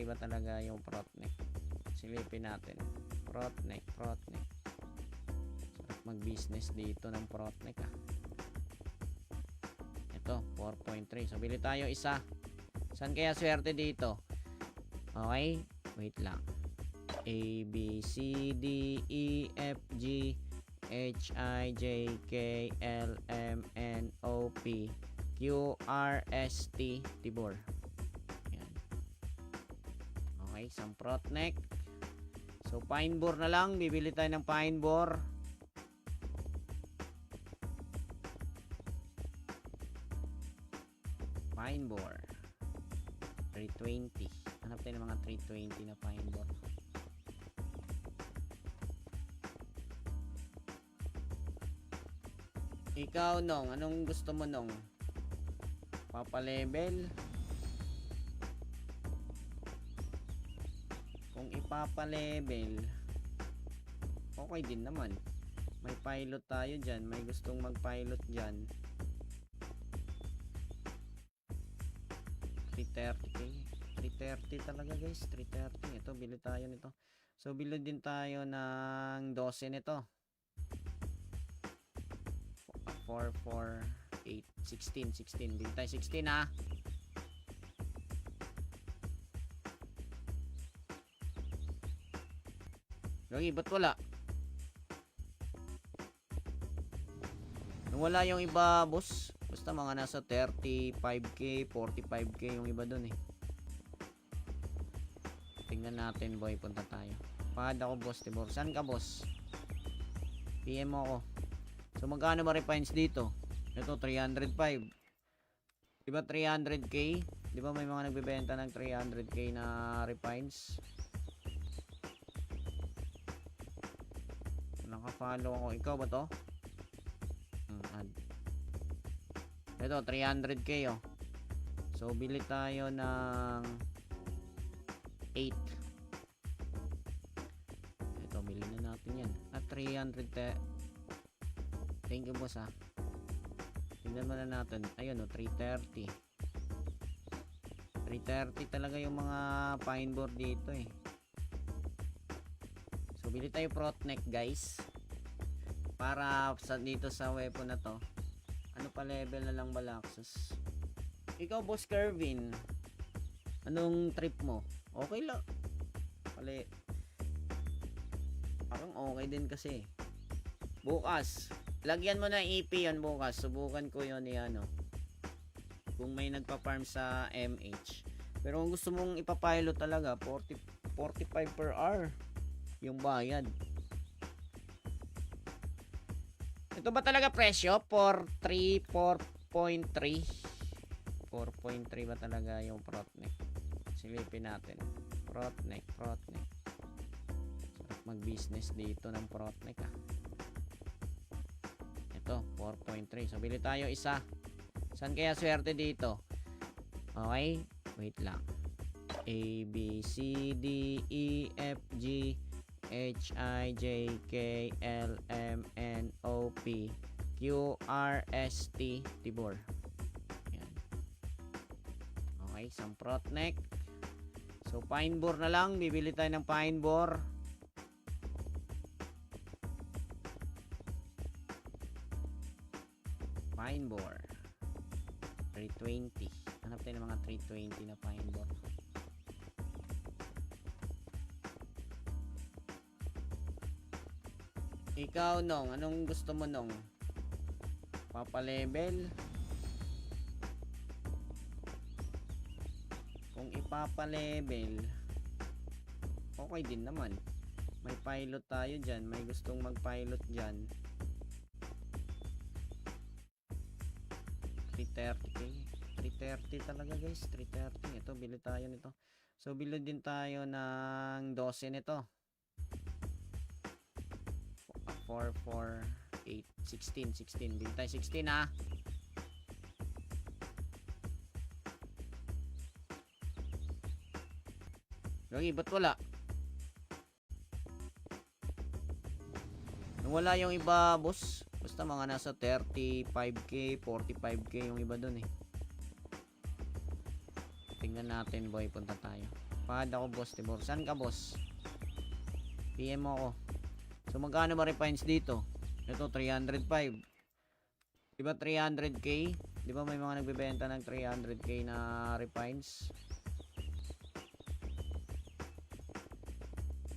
A: ba talaga yung Protneck? Silipin natin. Protneck. Sarap mag-business dito ng Protneck ah. Ito, 4.3. So, bili tayo isa. Saan kaya swerte dito? Okay? Wait lang. A, B, C, D, E, F, G, H, I, J, K, L, M, N, O, P, Q, R, S, T, Tibor. Yan. Okay, isang Protneck. So, pine board na lang. Bibili tayo ng pine board. Pine board. 320. Hanap tayo ng mga 320 na pine board. Ikaw nong, anong gusto mo nong? Papalevel? Kung ipapalevel, okay din naman. May pilot tayo dyan. May gustong mag-pilot dyan. 330k. 330 talaga guys. 330. Ito, bili tayo nito. So, bili din tayo ng 12 nito. 4, 4, 8, 16. Bili tayo 16 ha. Gagi, ba't wala? Nung wala yung iba, boss. Basta mga nasa 35k, 45k yung iba dun eh. Tingnan natin boy, punta tayo. Pahad ako boss, Tibor. Saan ka boss? PM mo ako. So magkano ba refines dito? Ito 305. Diba 300k? Diba may mga nagbebenta ng 300k na refines? Naka-follow ako. Ikaw ba to? Add. Ito 300k oh. So bili tayo ng 8. Ito bili na natin yan. At 300. Thank you boss ha. Tingnan mo na natin. Ayun o, 330. 330 talaga yung mga pine board dito eh. So bili tayo Protneck guys. Para sa dito sa weapon na to. Ano pa level na lang Balaxus? Ikaw boss Kervin. Anong trip mo? Okay lang. Pali. Parang okay din kasi. Bukas. Lagyan mo na EP yon bukas. Subukan ko yon ano. Kung may nagpa-farm sa MH. Pero kung gusto mong ipapilot talaga, 45 per hour yung bayad. Ito ba talaga presyo? 4.3 ba talaga yung Protneck? Silipin natin. Protneck. Sarap mag-business dito ng Protneck ah. Ito, 4.3. So, bili tayo isa. Saan kaya swerte dito? Okay? Wait lang. A, B, C, D, E, F, G, H, I, J, K, L, M, N, O, P, Q, R, S, T, Tibor. Yan. Okay, samprot neck. So, pine board na lang. Bibili tayo ng pine board. Pine board. 320. Hanap tayo ng mga 320 na pine board. Ikaw, Nong, anong gusto mo, Nong? Papalevel? Kung ipapalevel, okay din naman. May pilot tayo dyan. May gustong mag-pilot dyan. 330k. 330 talaga, guys. 330. Ito, bili tayo nito. So, bili din tayo ng 12 nito. 4, 4, 8, 16, 16. Bili tayo 16, ha. Lagi, ba't wala? Nung wala yung iba, boss. Basta mga nasa 35k, 45k yung iba dun eh. Tingnan natin, boy. Punta tayo. Pahad ako, boss. Tibor. Saan ka, boss? PM mo ako. So, magkano ba refines dito? Ito, 305. Diba 300k? Diba may mga nagbebenta ng 300k na refines?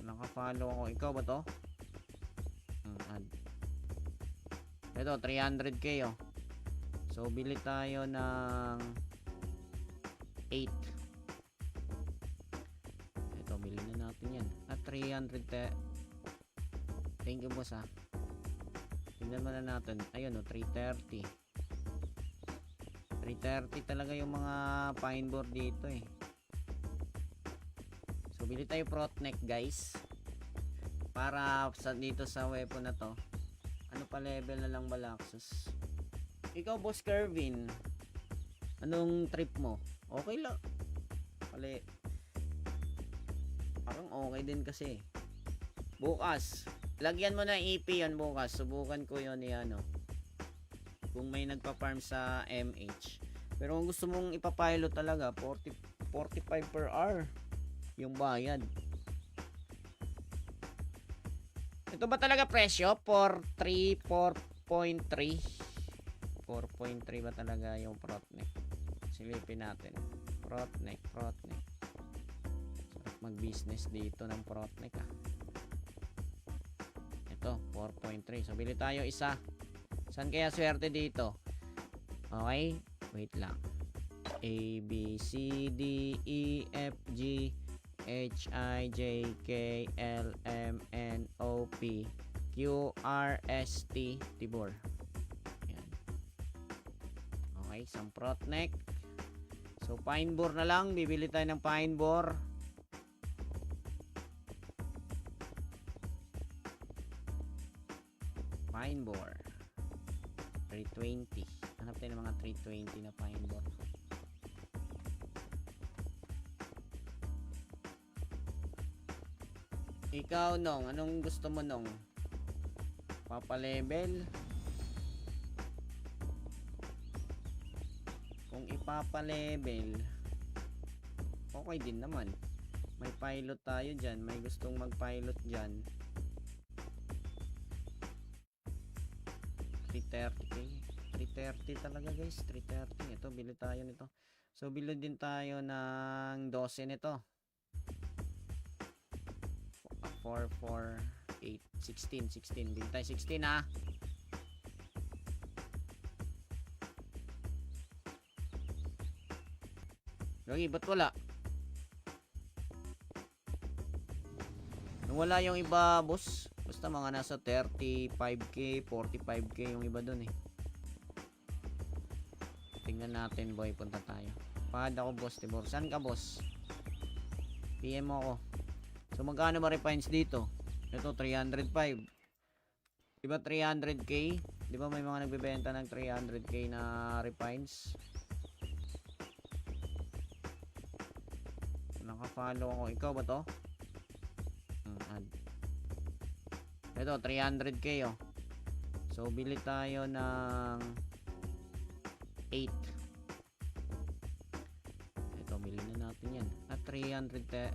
A: Naka-follow ako. Ikaw ba to? Add. Ito, 300k oh. So, bili tayo ng 8. Ito, bili na natin yan. At 300. Thank you, boss, ha. Tingnan mo na natin. Ayun, oh, 330. 330 talaga yung mga pine board dito, eh. So, bili tayo prot neck, guys. Para dito sa weapon na to. Ano pa level na lang Malaxus? Ikaw, boss Kervin. Anong trip mo? Okay lang. Pali. Parang okay din kasi. Bukas. Lagyan mo na EP yan bukas. Subukan ko yun ano. Kung may nagpa-farm sa MH. Pero kung gusto mong ipapilot talaga, 45 per hour yung bayad. Ito ba talaga presyo? 4.3 4.3 ba talaga yung prot neck? Silipin natin. Prot neck. Sarap mag-business dito ng prot neck, ah. Ito, 4.3. So, bili tayo isa. Saan kaya swerte dito? Okay? Wait lang. A, B, C, D, E, F, G, H, I, J, K, L, M, N, O, P, Q, R, S, T, Tibor. Yan. Okay, samprot neck. So, pine board na lang. Bibili tayo ng pine board. Pine board. 320. Hanap tayo ng mga 320 na pine board. Ikaw, Nong, anong gusto mo, Nong? Papalevel? Kung ipapalevel, okay din naman. May pilot tayo dyan. May gustong mag-pilot dyan. 330k. 330 talaga, guys. 330. Ito, bili tayo nito. So, bili din tayo ng 12 nito. 4, 4, 8, 16. Bili tayo 16, ha. Lagi, ba't wala? Nung wala yung iba, boss. Basta mga nasa 35k, 45k yung iba dun, eh. Tingnan natin, boy. Punta tayo. Pahad ako, boss. Tibor. Saan ka, boss? PM mo ako. So, magkano ba refines dito? Ito, 305. Diba 300k? Diba may mga nagbebenta ng 300k na refines? Nakafollow ako. Ikaw ba to? Add. Ito, 300k oh. So, bili tayo ng 8. Ito, bili na natin yan. At 300.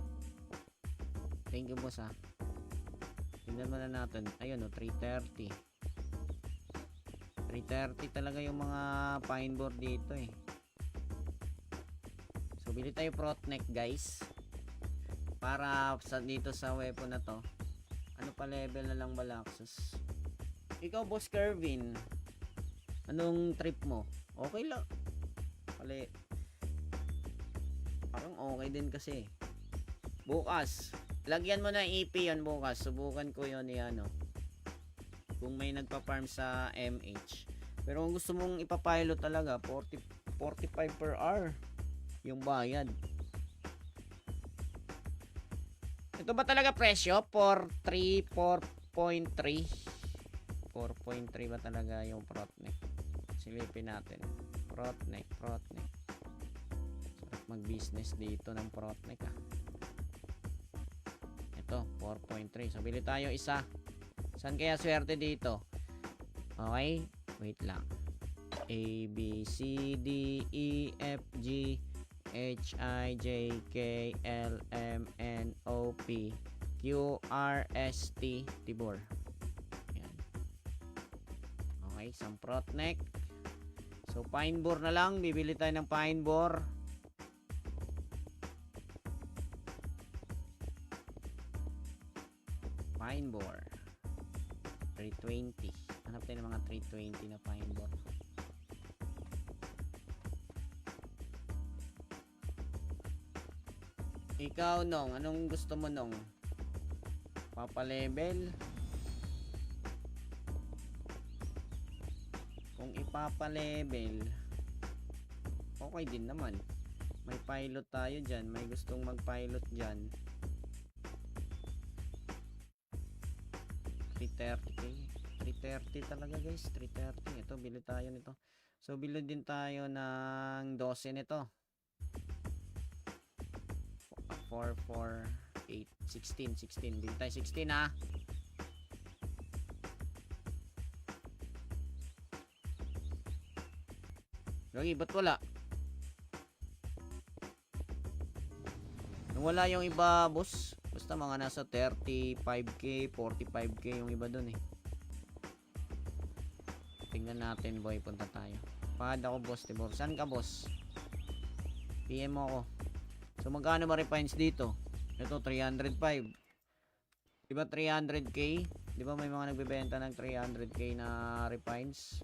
A: Thank you, boss, ha. Tingnan mo na natin. Ayun, oh, 330. 330 talaga yung mga pine board dito, eh. So, bili tayo prot neck, guys. Para dito sa weapon na to. Ano pa level na lang Balaxus? Ikaw, Boss Kervin, anong trip mo? Okay lang. Pali, parang okay din kasi. Bukas, lagyan mo na EP yan bukas. Subukan ko yun ano. Kung may nagpa-farm sa MH. Pero kung gusto mong ipapilot talaga, 45 per hour yung bayad. Ito ba talaga presyo? 4.3 ba talaga yung prot neck? Silipin natin. Prot neck. Sarap mag-business dito ng prot neck, ah. Ito, 4.3. So, bili tayo isa. Saan kaya swerte dito? Okay, wait lang. A, B, C, D, E, F, G, H, I, J, K, L, M, N, O, P, Q, R, S, T, Tibor. Yan. Okay, isang prot neck. So, pine board na lang. Bibili tayo ng pine board. Pine board. 320. Hanap tayo ng mga 320 na pine board. Ikaw, Nong, anong gusto mo, Nong? Papalevel? Kung ipapalevel, okay din naman. May pilot tayo dyan. May gustong mag-pilot dyan. 330k. 330 talaga, guys. 330. Ito, bili tayo nito. So, bili din tayo ng 12 nito. 4, 4, 8, 16. Bili tayo 16, ha. Gagi, ba't wala? Nung wala yung iba, boss. Basta mga nasa 35k, 45k yung iba dun, eh. Tingnan natin, boy. Punta tayo. Pahad ako, boss. Tibor. Saan ka, boss? PM mo ako. So, magkano ba refines dito? Ito, 305. Diba 300k? Diba may mga nagbebenta ng 300k na refines?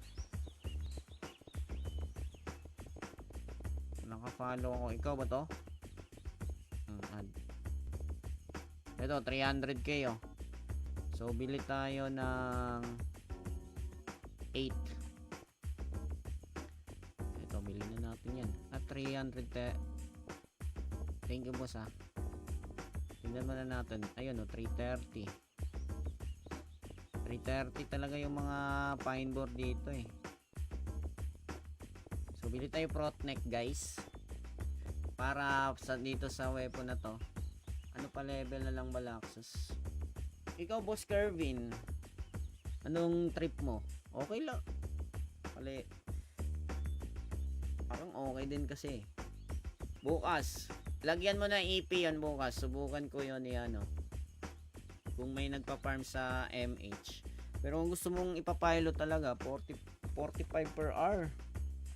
A: Nakafollow ako. Ikaw ba to? Add. Ito, 300k, oh. So, bili tayo ng 8. Ito, bili na natin yan. At 300. Thank you, boss, ha. Tingnan mo na natin. Ayun, oh, 330. 330 talaga yung mga pine board dito, eh. So, bili tayo prot neck, guys. Para dito sa weapon na to. Ano pa level na lang Balaxus? Ikaw, Boss Kervin, anong trip mo? Okay lang. Pali, parang okay din kasi. Bukas, lagyan mo na EP yan bukas. Subukan ko yun ano. Kung may nagpa-farm sa MH. Pero kung gusto mong ipapilot talaga, 45 per hour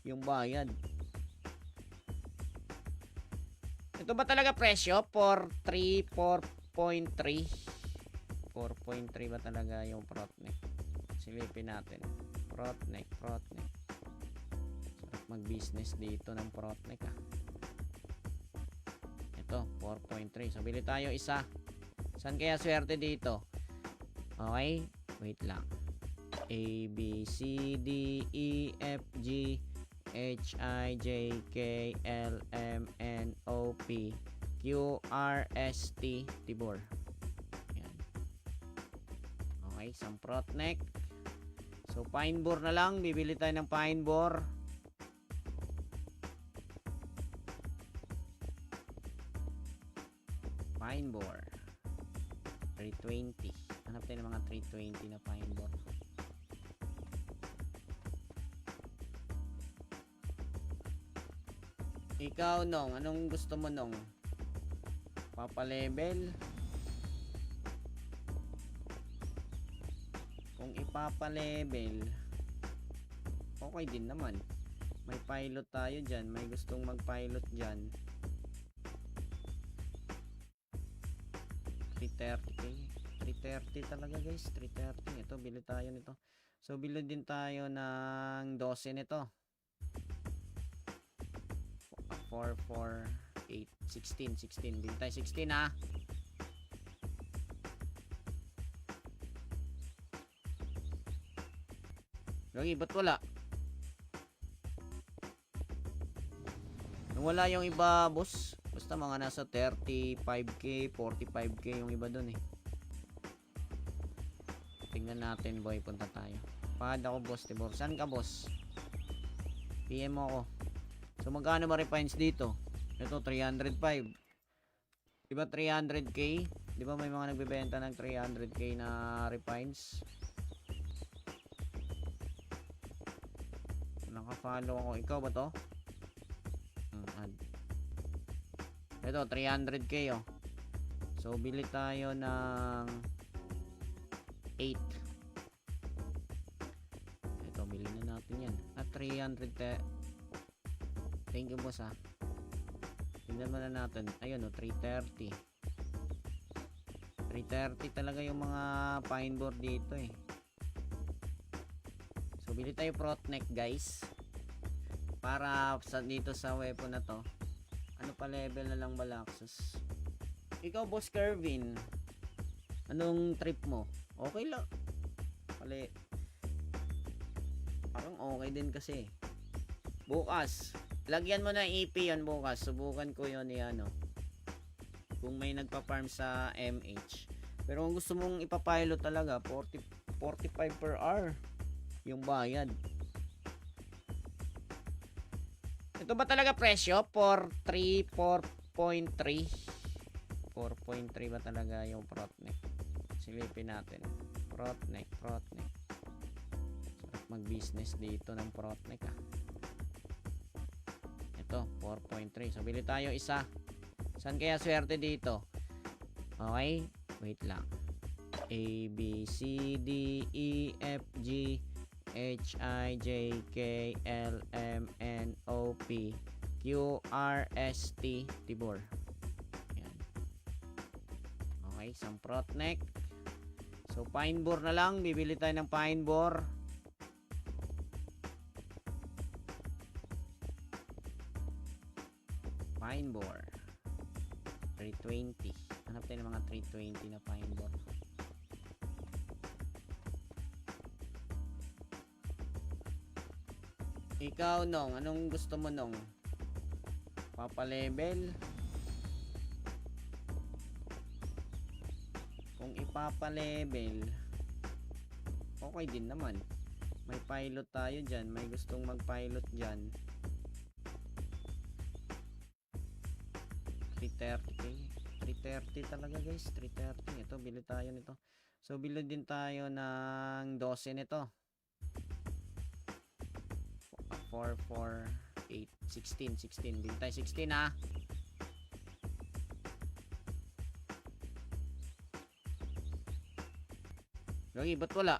A: yung bayad. Ito ba talaga presyo? 4.3 ba talaga yung prot neck? Silipin natin. Prot neck. Sarap mag-business dito ng prot neck, ah. Ito, 4.3. So, bili tayo isa. Saan kaya swerte dito? Okay, wait lang. A, B, C, D, E, F, G, H, I, J, K, L, M, N, O, P, Q, R, S, T, Tibor. Yan. Okay, isang prot neck. So, pine board na lang. Bibili tayo ng pine board. Pine bore. 320. Hanap tayo ng mga 320 na pine bore. Ikaw, Nong, anong gusto mo, Nong? Papalevel? Kung ipapalevel, okay din naman. May pilot tayo dyan. May gustong mag-pilot dyan. 330k. 330 talaga, guys. 330. Ito, bili tayo nito. So, bili din tayo ng 12 nito. 4, 4, 8, 16. Bili tayo 16, ha. Gagi, ba't wala? Nung wala yung iba, boss. Basta mga nasa 35k, 45k yung iba dun eh. Tingnan natin, boy. Punta tayo. Pahad ako, boss. Tibor. Saan ka, boss? PM mo ako. So, magkano ba refines dito? Ito, 305. Diba 300k? Diba may mga nagbebenta ng 300k na refines? Naka-follow ako. Ikaw ba to? Add. Ito, 300k oh. So, bili tayo ng 8. Ito, bili na natin yan. At 300. Thank you, boss, ha. Tingnan mo na natin. Ayun, oh, 330. 330 talaga yung mga pine board dito, eh. So, bili tayo protneck, guys. Para dito sa weapon na to. Ano pa level na lang Balaxus? Ikaw, boss Kervin. Anong trip mo? Okay lang. Pali. Parang okay din kasi. Bukas. Lagyan mo na EP yan bukas. Subukan ko yun ano. Kung may nagpa-farm sa MH. Pero kung gusto mong ipapilot talaga, 45 per hour yung bayad. Ito ba talaga presyo? 4.3 4.3 ba talaga yung protneck? Silipin natin. Protneck. Sarap mag-business dito ng protneck, ah. Ito, 4.3. So, bili tayo isa. Saan kaya swerte dito? Okay? Wait lang. A, B, C, D, E, F, G, H, I, J, K, L, M, N, O, P, Q, R, S, T, Tibor. Yan. Okay, isang protneck. So, pine bore na lang. Bibili tayo ng pine bore. Pine bore 320. Hanap tayo ng mga 320 na pine bore. Ikaw, Nong, anong gusto mo, Nong? Papalevel? Kung ipapalevel, okay din naman. May pilot tayo dyan. May gustong mag-pilot dyan. 330k. 330 talaga, guys. 330. Ito, bili tayo nito. So, bili din tayo ng 12 nito. 4, 4, 8, 16. Bili tayo 16, ha. Gagi, ba't wala?